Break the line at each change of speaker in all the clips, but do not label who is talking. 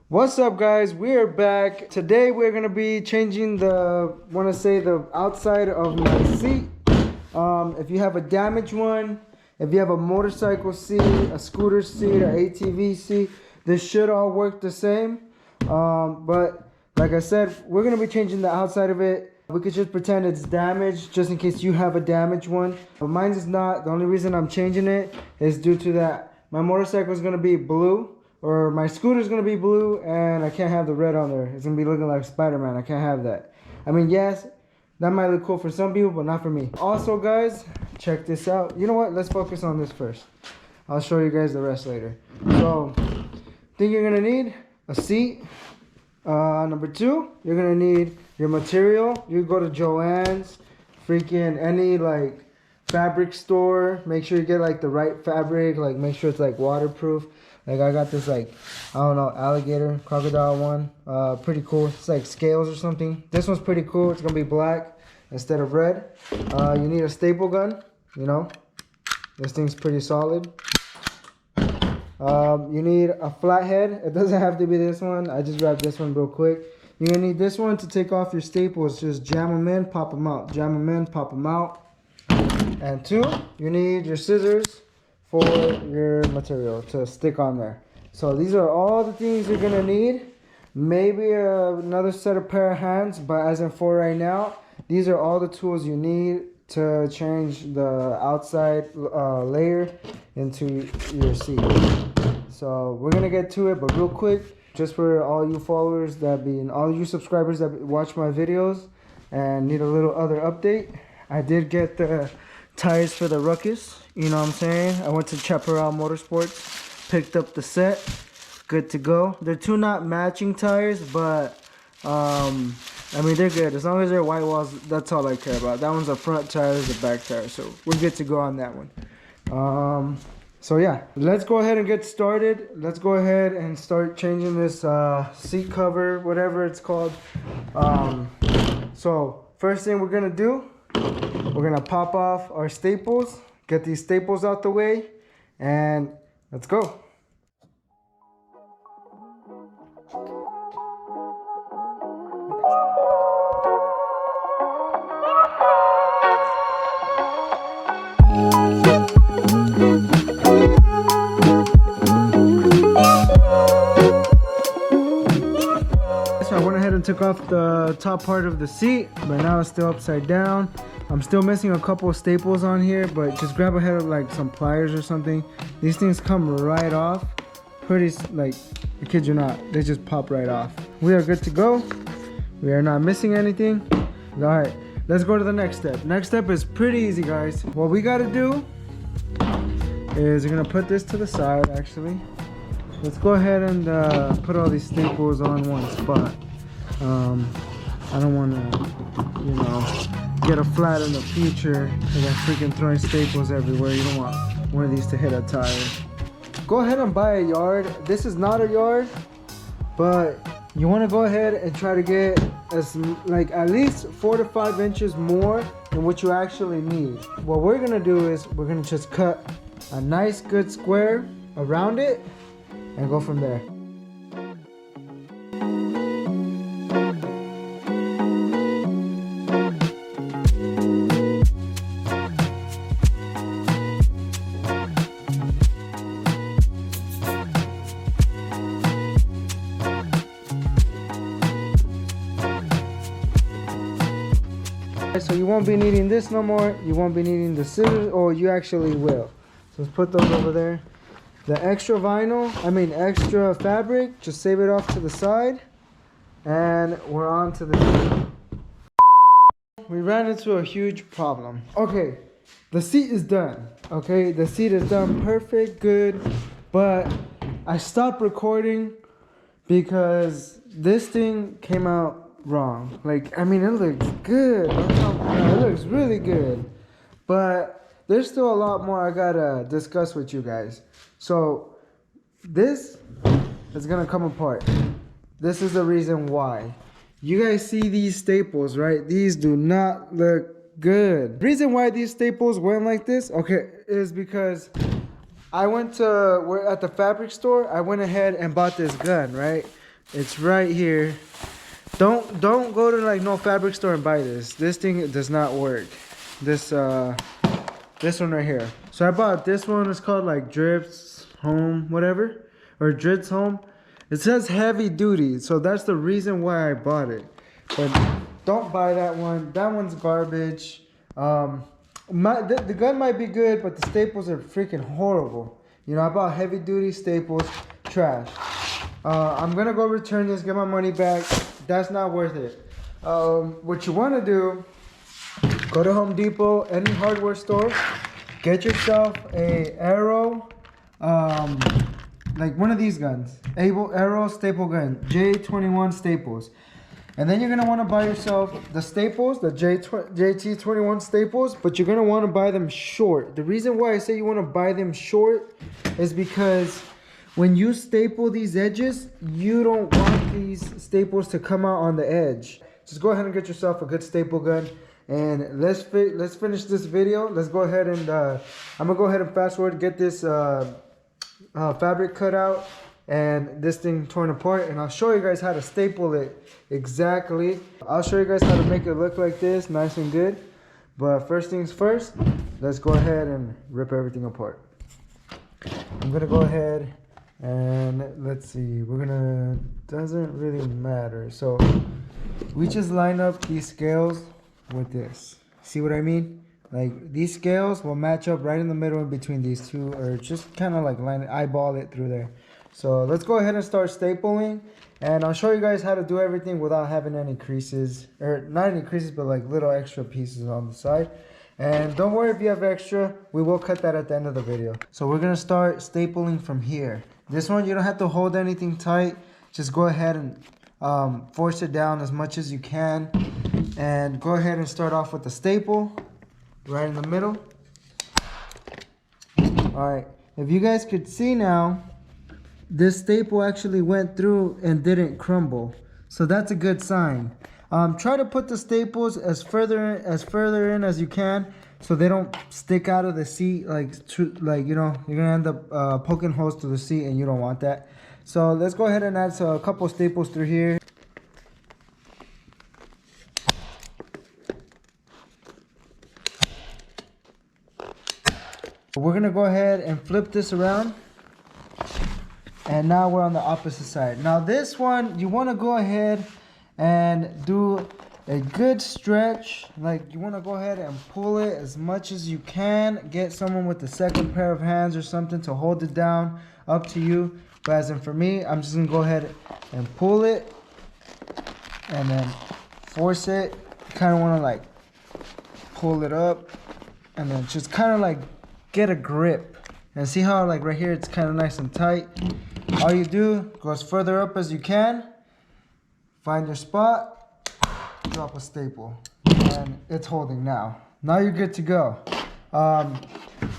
What's up, guys? We're back. Today we're gonna be changing the outside of my seat. If you have a damaged one, if you have a motorcycle seat, a scooter seat, or ATV seat, this should all work the same. But like I said, we're gonna be changing the outside of it. We could just pretend it's damaged just in case you have a damaged one. But mine is not. The only reason I'm changing it is due to that my motorcycle is gonna be blue. Or my scooter's gonna be blue and I can't have the red on there. It's gonna be looking like Spider-Man. I can't have that. I mean, yes, that might look cool for some people, but not for me. Also, guys, check this out. You know what? Let's focus on this first. I'll show you guys the rest later. So, think you're gonna need a seat. Number two, you're gonna need your material. You go to Joann's, freaking any like fabric store. Make sure you get like the right fabric. Like make sure it's like waterproof. Like I got this like, I don't know, alligator, crocodile one. Pretty cool. It's like scales or something. This one's pretty cool. It's gonna be black instead of red. You need a staple gun, you know. This thing's pretty solid. You need a flathead. It doesn't have to be this one. I just grabbed this one real quick. You're gonna need this one to take off your staples. Just jam them in, pop them out. Jam them in, pop them out. And two, you need your scissors for your material to stick on there. So these are all the things you're gonna need. Maybe another set of pair of hands, but as in for right now, these are all the tools you need to change the outside layer into your seat. So we're gonna get to it, but real quick, just for all you followers all you subscribers that watch my videos and need a little other update, I did get the tires for the Ruckus. You know what I'm saying? I went to Chaparral Motorsports, picked up the set, good to go. They're two not matching tires, but I mean they're good. As long as they're white walls, that's all I care about. That one's a front tire, this is a back tire, so we're good to go on that one. So yeah, let's go ahead and get started. Let's go ahead and start changing this seat cover, whatever it's called. So first thing we're gonna do, we're gonna pop off our staples, get these staples out the way, and let's go. So I went ahead and took off the top part of the seat, but now it's still upside down. I'm still missing a couple of staples on here, but just grab a head of like some pliers or something. These things come right off. Pretty, like, I kid you not, they just pop right off. We are good to go. We are not missing anything. All right, let's go to the next step. Next step is pretty easy, guys. What we gotta do is we're gonna put this to the side, actually. Let's go ahead and put all these staples on one spot. I don't wanna, you know, get a flat in the future because I'm freaking throwing staples everywhere. You don't want one of these to hit a tire. Go ahead and buy a yard. This is not a yard, but you want to go ahead and try to get at least 4 to 5 inches more than what you actually need. What we're gonna do is we're gonna just cut a nice good square around it and go from there. So you won't be needing this no more. You won't be needing the scissors, or you actually will. So let's put those over there. The extra extra fabric, just save it off to the side. And we're on to the... We ran into a huge problem. Okay, the seat is done. Okay, the seat is done perfect, good. But I stopped recording because this thing came out wrong. Like, I mean, it looks good. It looks really good. But there's still a lot more I gotta discuss with you guys. So this is gonna come apart. This is the reason why. You guys see these staples, right? These do not look good. The reason why these staples went like this, okay, is because we're at the fabric store. I went ahead and bought this gun, right? It's right here. Don't go to like no fabric store and buy this. This thing does not work. This one right here. So I bought this one. It's called like Drips Home, whatever, or Drips Home. It says heavy duty, so that's the reason why I bought it. But don't buy that one. That one's garbage. The gun might be good, but the staples are freaking horrible. You know, I bought heavy duty staples, trash. I'm gonna go return this, get my money back. That's not worth it. What you wanna do, go to Home Depot, any hardware store, get yourself a arrow, like one of these guns, arrow staple gun, J21 staples. And then you're gonna wanna buy yourself the staples, the JT21 staples, but you're gonna wanna buy them short. The reason why I say you wanna buy them short is because when you staple these edges, you don't want these staples to come out on the edge. Just go ahead and get yourself a good staple gun. And let's finish this video. Let's go ahead and I'm gonna go ahead and fast forward, get this fabric cut out and this thing torn apart, and I'll show you guys how to staple it exactly. I'll show you guys how to make it look like this, nice and good. But first things first, let's go ahead and rip everything apart. I'm gonna go ahead and let's see, doesn't really matter. So we just line up these scales with this. See what I mean? Like these scales will match up right in the middle in between these two, or just kind of like eyeball it through there. So let's go ahead and start stapling, and I'll show you guys how to do everything without having any creases, or not any creases, but like little extra pieces on the side. And don't worry if you have extra, we will cut that at the end of the video. So we're gonna start stapling from here. This one, you don't have to hold anything tight. Just go ahead and force it down as much as you can. And go ahead and start off with the staple right in the middle. All right, if you guys could see now, this staple actually went through and didn't crumble. So that's a good sign. Try to put the staples as further in as you can, so they don't stick out of the seat, like you know, you're gonna end up poking holes to the seat, and you don't want that. So let's go ahead and add a couple staples through here. We're gonna go ahead and flip this around, and now we're on the opposite side. Now this one, you want to go ahead and do a good stretch. Like you want to go ahead and pull it as much as you can. Get someone with a second pair of hands or something to hold it down, up to you. But as in for me, I'm just gonna go ahead and pull it and then force it. You kind of want to like pull it up and then just kind of like get a grip. And see how like right here it's kind of nice and tight. All you do, go as further up as you can, find your spot, drop a staple, and it's holding now. Now you're good to go.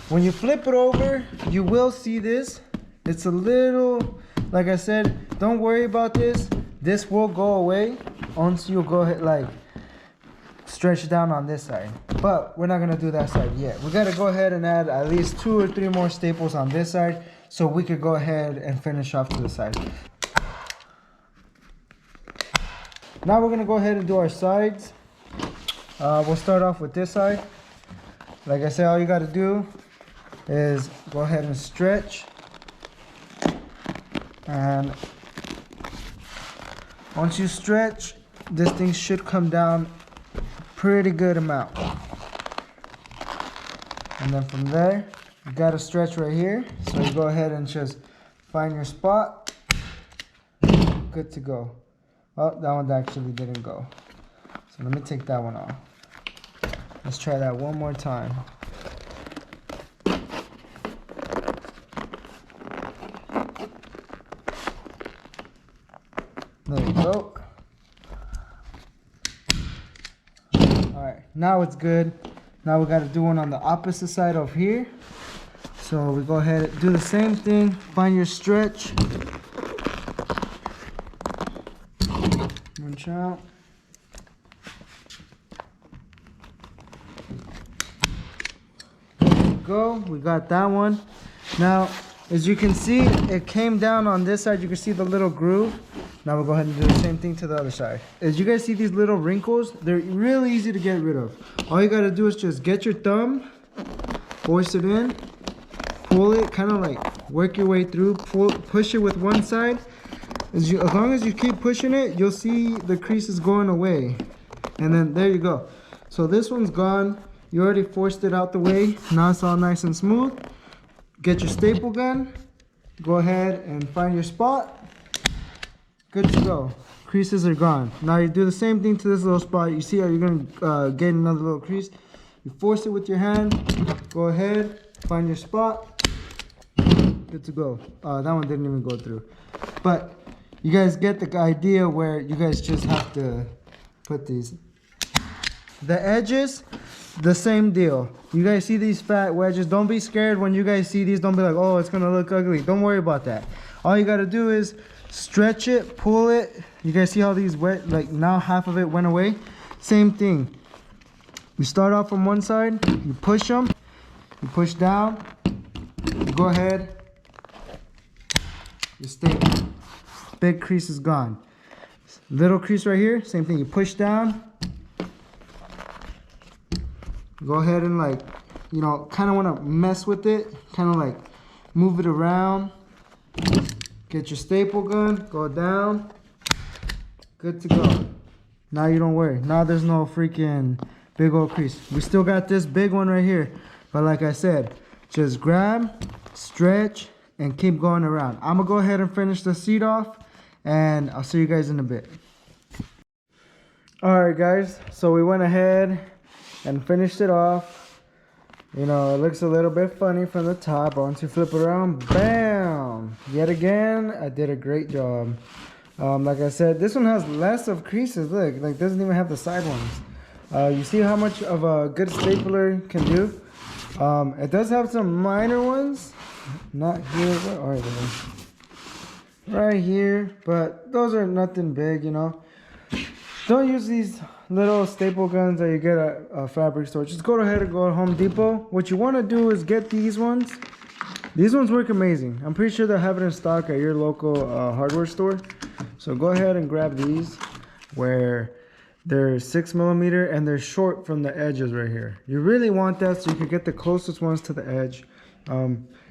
When you flip it over, you will see this. It's a little, like I said, don't worry about this. This will go away once you go ahead like stretch down on this side, but we're not gonna do that side yet. We gotta go ahead and add at least 2 or 3 more staples on this side, so we could go ahead and finish off to the side. Now we're gonna go ahead and do our sides. We'll start off with this side. Like I said, all you gotta do is go ahead and stretch, and once you stretch, this thing should come down pretty good amount. And then from there, you gotta stretch right here. So you go ahead and just find your spot. Good to go. Oh, that one actually didn't go. So let me take that one off. Let's try that one more time. There you go. Alright, now it's good. Now we got to do one on the opposite side of here. So we go ahead and do the same thing. Find your stretch. Punch out. There we go. We got that one. Now, as you can see, it came down on this side. You can see the little groove. Now we'll go ahead and do the same thing to the other side. As you guys see these little wrinkles, they're really easy to get rid of. All you gotta do is just get your thumb, force it in, pull it, kind of like work your way through, push it with one side. As long as you keep pushing it, you'll see the creases going away. And then there you go. So this one's gone. You already forced it out the way. Now it's all nice and smooth. Get your staple gun. Go ahead and find your spot. Good to go. Creases are gone. Now you do the same thing to this little spot. You see how you're going to get another little crease. You force it with your hand. Go ahead. Find your spot. Good to go. That one didn't even go through. But you guys get the idea where you guys just have to put these. The edges, the same deal. You guys see these fat wedges. Don't be scared when you guys see these. Don't be like, oh, it's going to look ugly. Don't worry about that. All you got to do is stretch it, pull it. You guys see how these wet, like now half of it went away? Same thing. You start off from one side, you push them, you push down, you go ahead, you stay. Big crease is gone. Little crease right here, same thing. You push down, go ahead and like, you know, kind of want to mess with it, kind of like move it around. Get your staple gun, go down, good to go. Now you don't worry. Now there's no freaking big old crease. We still got this big one right here. But like I said, just grab, stretch, and keep going around. I'm gonna go ahead and finish the seat off, and I'll see you guys in a bit. All right, guys, so we went ahead and finished it off. You know, it looks a little bit funny from the top. Once you flip it around, bam! Yet again, I did a great job. Like I said, this one has less of creases. Look, like doesn't even have the side ones. You see how much of a good stapler can do? It does have some minor ones. Not here, where are they? Right here, but those are nothing big, you know. Don't use these little staple guns that you get at a fabric store. Just go ahead and go to Home Depot. What you want to do is get these ones. These ones work amazing. I'm pretty sure they'll have it in stock at your local hardware store. So go ahead and grab these where they're 6mm and they're short from the edges right here. You really want that so you can get the closest ones to the edge.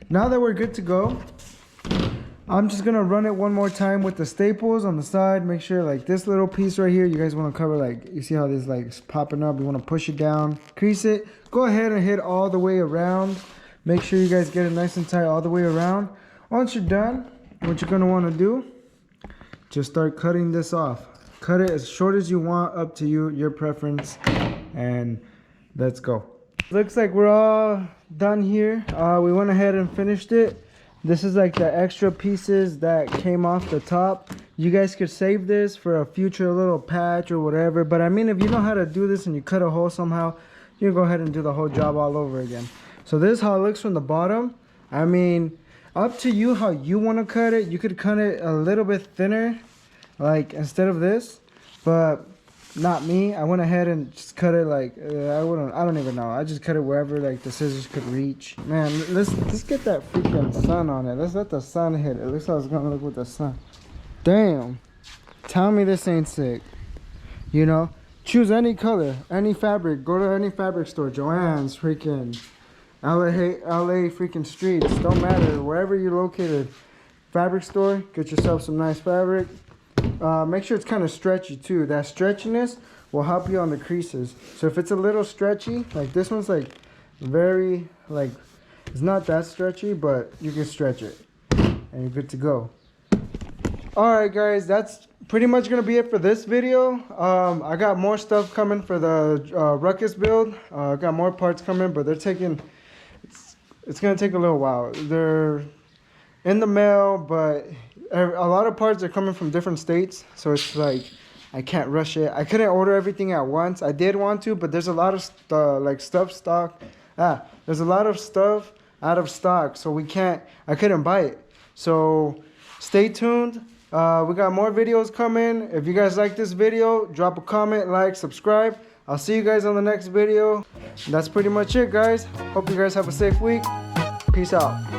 Now that we're good to go, I'm just gonna run it one more time with the staples on the side. Make sure like this little piece right here, you guys want to cover, like you see how this like is popping up. You want to push it down, crease it. Go ahead and hit all the way around. Make sure you guys get it nice and tight all the way around. Once you're done, what you're gonna want to do, just start cutting this off. Cut it as short as you want, up to you, your preference, and let's go. Looks like we're all done here. We went ahead and finished it. This is like the extra pieces that came off the top. You guys could save this for a future little patch or whatever. But I mean, if you know how to do this and you cut a hole somehow, you can go ahead and do the whole job all over again. So this is how it looks from the bottom. I mean, up to you how you want to cut it. You could cut it a little bit thinner, like instead of this. But not me. I went ahead and just cut it like I don't even know. I just cut it wherever like the scissors could reach. Man, let's get that freaking sun on it. Let's let the sun hit it. Looks how it's gonna look with the sun. Damn. Tell me this ain't sick. You know, choose any color, any fabric. Go to any fabric store. Joann's, freaking LA freaking streets. Don't matter wherever you're located. Fabric store. Get yourself some nice fabric. Make sure it's kind of stretchy too. That stretchiness will help you on the creases. So if it's a little stretchy, like this one's like very, like it's not that stretchy, but you can stretch it and you're good to go. Alright guys, that's pretty much gonna be it for this video. I got more stuff coming for the Ruckus build. I got more parts coming, but they're taking, it's gonna take a little while. They're in the mail, but a lot of parts are coming from different states, so it's like I can't rush it. I couldn't order everything at once. I did want to, but there's a lot of there's a lot of stuff out of stock, so I couldn't buy it. So stay tuned. We got more videos coming. If you guys like this video, drop a comment, like, subscribe. I'll see you guys on the next video. That's pretty much it, guys. Hope you guys have a safe week. Peace out.